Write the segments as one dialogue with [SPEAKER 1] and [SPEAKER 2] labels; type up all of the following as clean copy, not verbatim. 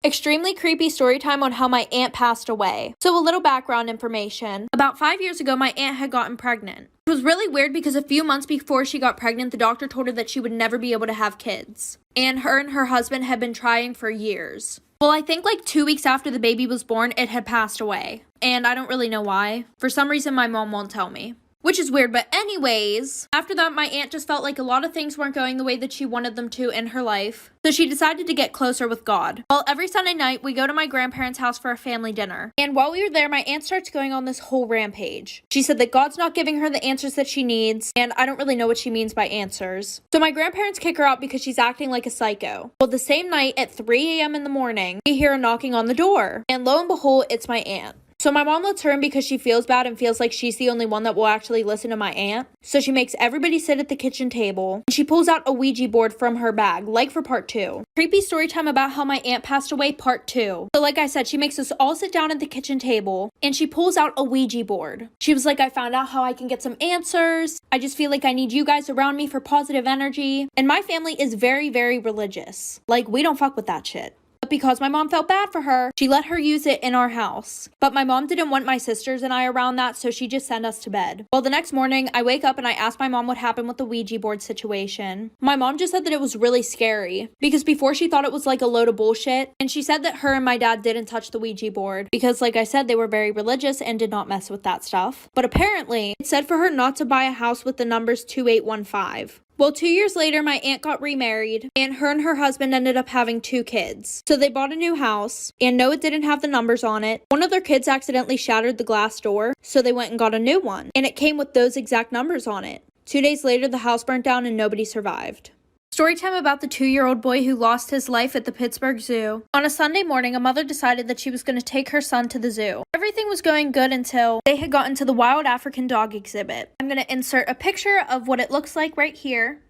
[SPEAKER 1] Extremely creepy story time on how my aunt passed away. So a little background information. About 5 years ago, my aunt had gotten pregnant. It was really weird because a few months before she got pregnant, the doctor told her that she would never be able to have kids. And her husband had been trying for years. Well, I think like 2 weeks after the baby was born, it had passed away. And I don't really know why. For some reason, my mom won't tell me. Which is weird, but anyways, after that, my aunt just felt like a lot of things weren't going the way that she wanted them to in her life. So she decided to get closer with God. Well, every Sunday night, we go to my grandparents' house for a family dinner. And while we were there, my aunt starts going on this whole rampage. She said that God's not giving her the answers that she needs, and I don't really know what she means by answers. So my grandparents kick her out because she's acting like a psycho. Well, the same night at 3 a.m. in the morning, we hear a knocking on the door. And lo and behold, it's my aunt. So my mom lets her in because she feels bad and feels like she's the only one that will actually listen to my aunt. So she makes everybody sit at the kitchen table. And she pulls out a Ouija board from her bag, like for part 2. Creepy story time about how my aunt passed away, part 2. So like I said, she makes us all sit down at the kitchen table and she pulls out a Ouija board. She was like, I found out how I can get some answers. I just feel like I need you guys around me for positive energy. And my family is very, very religious. Like, we don't fuck with that shit. But because my mom felt bad for her, she let her use it in our house. But my mom didn't want my sisters and I around that, so she just sent us to bed. Well, the next morning, I wake up and I ask my mom what happened with the Ouija board situation. My mom just said that it was really scary, because before she thought it was like a load of bullshit, and she said that her and my dad didn't touch the Ouija board, because like I said, they were very religious and did not mess with that stuff. But apparently, it said for her not to buy a house with the numbers 2815. Well, 2 years later, my aunt got remarried, and her husband ended up having 2 kids. So they bought a new house, and no, it didn't have the numbers on it. One of their kids accidentally shattered the glass door, so they went and got a new one, and it came with those exact numbers on it. 2 days later, the house burnt down and nobody survived. Storytime about the 2-year-old boy who lost his life at the Pittsburgh Zoo. On a Sunday morning, a mother decided that she was going to take her son to the zoo. Everything was going good until they had gotten to the wild African dog exhibit. I'm going to insert a picture of what it looks like right here.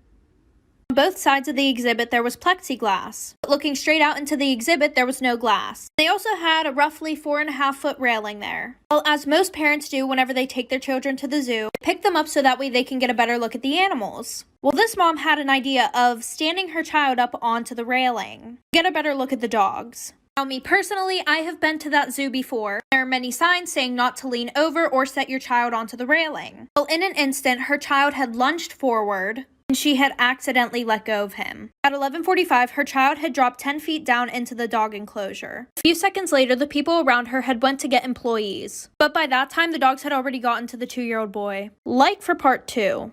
[SPEAKER 1] On both sides of the exhibit, there was plexiglass. But looking straight out into the exhibit, there was no glass. They also had a roughly 4.5-foot railing there. Well, as most parents do whenever they take their children to the zoo, pick them up so that way they can get a better look at the animals. Well, this mom had an idea of standing her child up onto the railing, get a better look at the dogs. Now, me personally, I have been to that zoo before. There are many signs saying not to lean over or set your child onto the railing. Well, in an instant, her child had lunged forward, and she had accidentally let go of him. At 11:45, her child had dropped 10 feet down into the dog enclosure. A few seconds later, the people around her had went to get employees. But by that time, the dogs had already gotten to the 2-year-old boy. Like for part 2.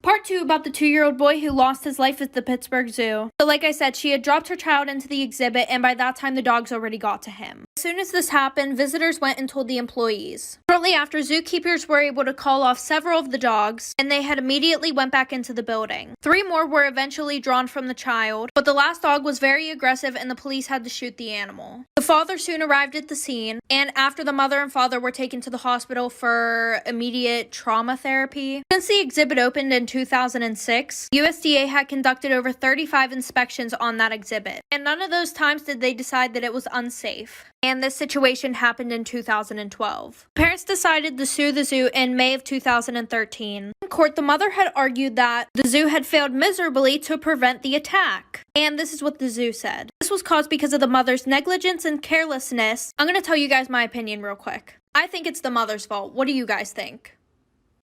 [SPEAKER 1] Part 2 about the 2-year-old boy who lost his life at the Pittsburgh Zoo. So like I said, she had dropped her child into the exhibit, and by that time the dogs already got to him. As soon as this happened, visitors went and told the employees. Shortly after, zookeepers were able to call off several of the dogs, and they had immediately went back into the building. 3 more were eventually drawn from the child, but the last dog was very aggressive and the police had to shoot the animal. The father soon arrived at the scene, and after the mother and father were taken to the hospital for immediate trauma therapy. Since the exhibit opened in 2006, USDA had conducted over 35 inspections on that exhibit, and none of those times did they decide that it was unsafe. And this situation happened in 2012. Parents decided to sue the zoo in May of 2013. In court, the mother had argued that the zoo had failed miserably to prevent the attack. And this is what the zoo said. This was caused because of the mother's negligence and carelessness. I'm going to tell you guys my opinion real quick. I think it's the mother's fault. What do you guys think?